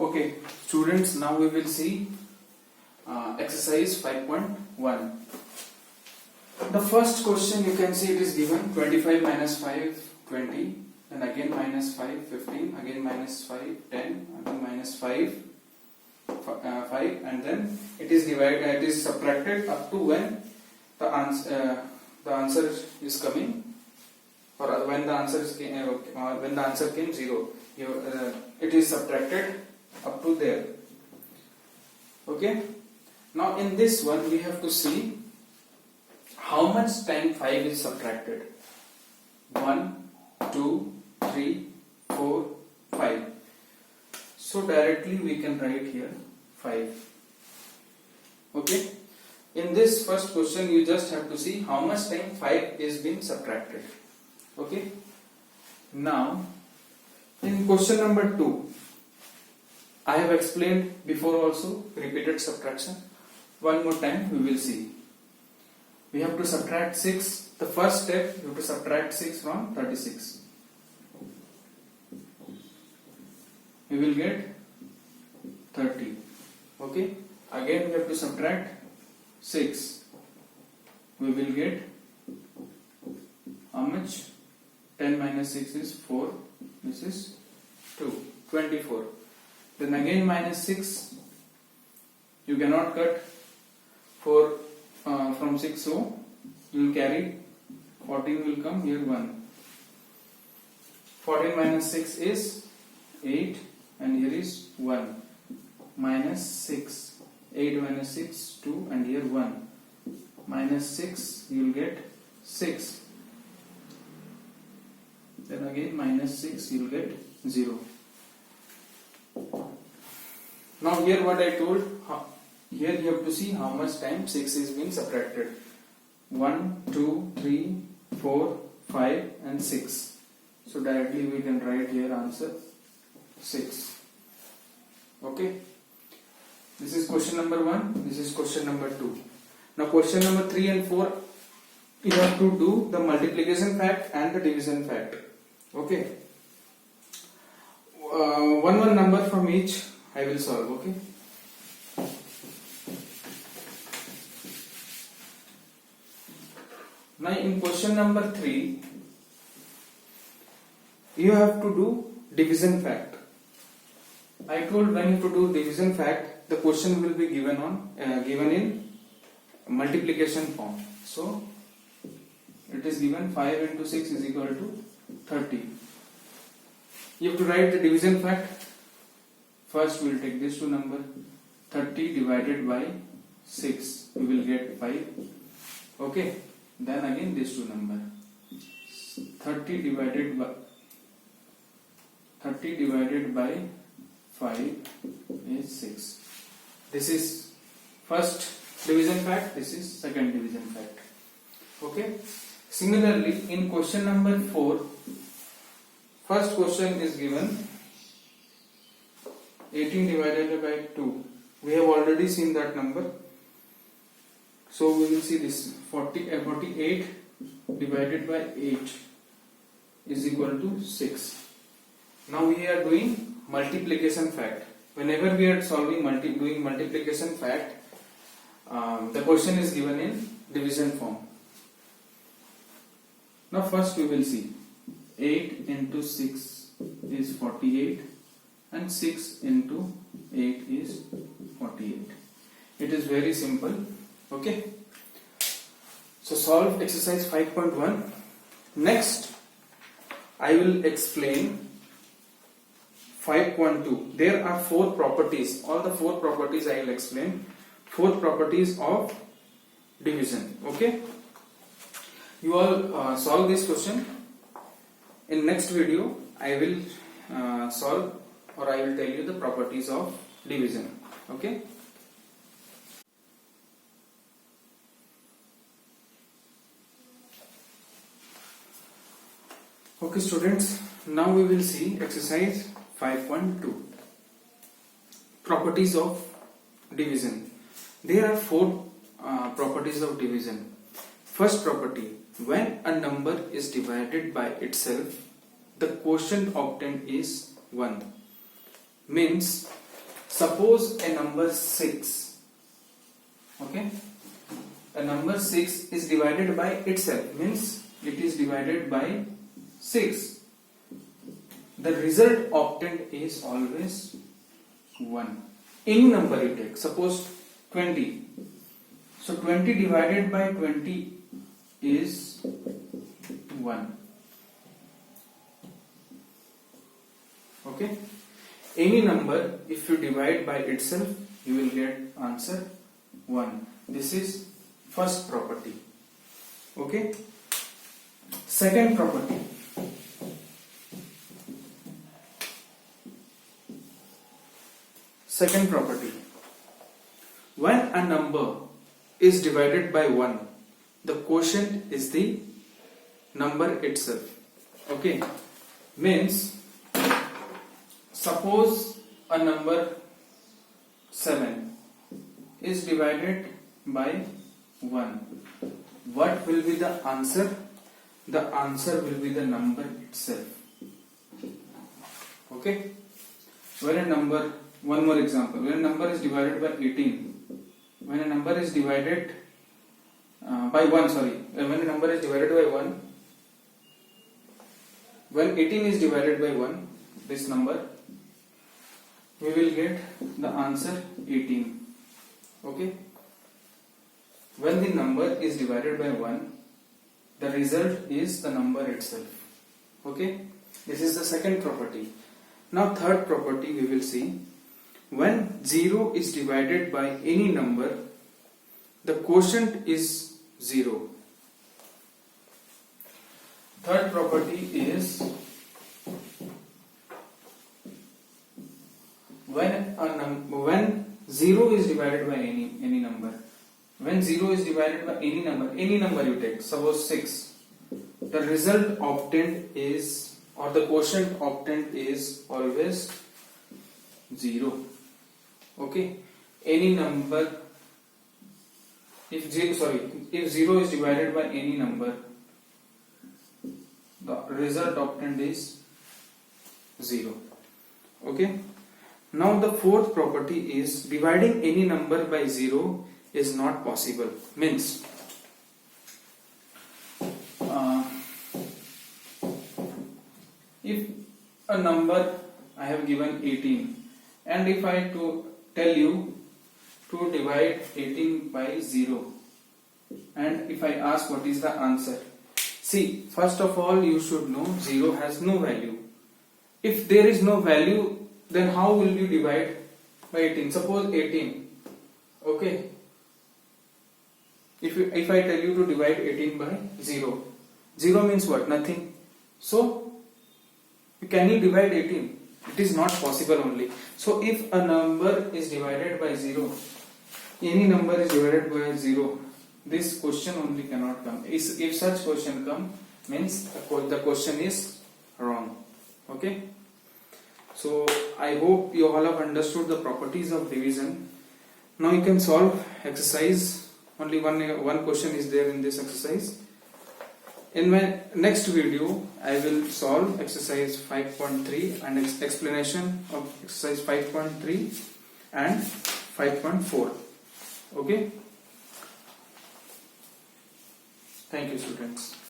Okay, students, now we will see exercise 5.1. The first question, you can see it is given 25 minus 5, 20, and again minus 5, 15, again minus 5, 10, again minus 5, 5, and then it is divided, it is subtracted up to when the answer is coming, or when the answer is when the answer came 0. It is subtracted up to there. Okay. Now in this one we have to see how much time 5 is subtracted. 1, 2, 3, 4, 5. So directly we can write here 5. Okay. In this first question you just have to see how much time 5 is being subtracted. Okay. Now in question number 2, I have explained before also repeated subtraction. One more time we will see. We have to subtract 6. The first step, you have to subtract 6 from 36. We will get 30. Okay. Again we have to subtract 6. We will get how much? 10 minus 6 is 4. This is 2. 24. Then again minus 6. You cannot cut 4 from 6, so you will carry 14 will come here 1. 14 minus 6 is 8, and here is 1. Minus 6. 8 minus 6, 2, and here 1. Minus 6, you will get 6. Then again minus 6, you will get 0. Now here what I told, here you have to see how much time 6 is being subtracted. 1, 2, 3, 4, 5 and 6. So directly we can write here answer 6. Okay. This is question number 1. This is question number 2. Now question number 3 and 4, you have to do the multiplication fact and the division fact. Okay. One number from each I will solve. Okay. Now in question number 3, you have to do division fact. I told when you to do division fact, the question will be given in multiplication form. So it is given 5 into 6 is equal to 30. You have to write the division fact. First we will take this two number, 30 divided by 6, we will get 5. Okay. Then again this two number, 30 divided by 5 is 6. This is first division fact, this is second division fact. Okay. Similarly, in question number 4, first question is given 18 divided by 2. We have already seen that number. So we will see this 48 divided by 8 is equal to 6. Now we are doing multiplication fact. Whenever we are solving doing multiplication fact, the question is given in division form. Now first we will see 8 into 6 is 48 and 6 into 8 is 48. It is very simple. Okay. So solve exercise 5.1. Next I will explain 5.2. There are 4 properties. All the 4 properties I will explain. 4 properties of division. Okay. You all solve this question. In next video I will solve, or I will tell you the properties of division. Okay. Okay students, now we will see exercise 5.2. Properties of division. There are 4 properties of division. First property, when a number is divided by itself, the quotient obtained is 1. Means Suppose a number 6, okay, a number 6 is divided by itself, means it is divided by 6. The result obtained is always 1. Any number you take, suppose 20. So 20 divided by 20 is 1. Okay. Any number, if you divide by itself, you will get answer 1. This is first property. Okay. Second property. Second property. When a number is divided by 1, the quotient is the number itself. Okay. Means, suppose a number 7 is divided by 1. What will be the answer? The answer will be the number itself. Okay. When a number, one more example, when a number is divided by 18, when a number is divided by 1, when a number is divided by 1, when 18 is divided by 1, this number, we will get the answer 18. Okay. When the number is divided by 1, the result is the number itself. Okay. This is the second property. Now third property we will see. When 0 is divided by any number, the quotient is 0. Third property is when 0 is divided by any number. When 0 is divided by any number you take, suppose 6, the result obtained is, or the quotient obtained is always 0. Okay. Any number, if 0 is divided by any number, the result obtained is 0. Okay. Now the fourth property is dividing any number by 0 is not possible. Means, if a number I have given 18, and if I tell you to divide 18 by 0, and if I ask what is the answer, see, first of all you should know 0 has no value. If there is no value, then how will you divide by 18? Suppose 18. Okay. If I tell you to divide 18 by 0, 0 means what? Nothing. So, can you divide 18? It is not possible only. So, if a number is divided by 0, any number is divided by 0, this question only cannot come. If such question come, means the question is wrong. Okay. So, I hope you all have understood the properties of division. Now you can solve exercise. Only one question is there in this exercise. In my next video, I will solve exercise 5.3 and explanation of exercise 5.3 and 5.4. Okay. Thank you, students.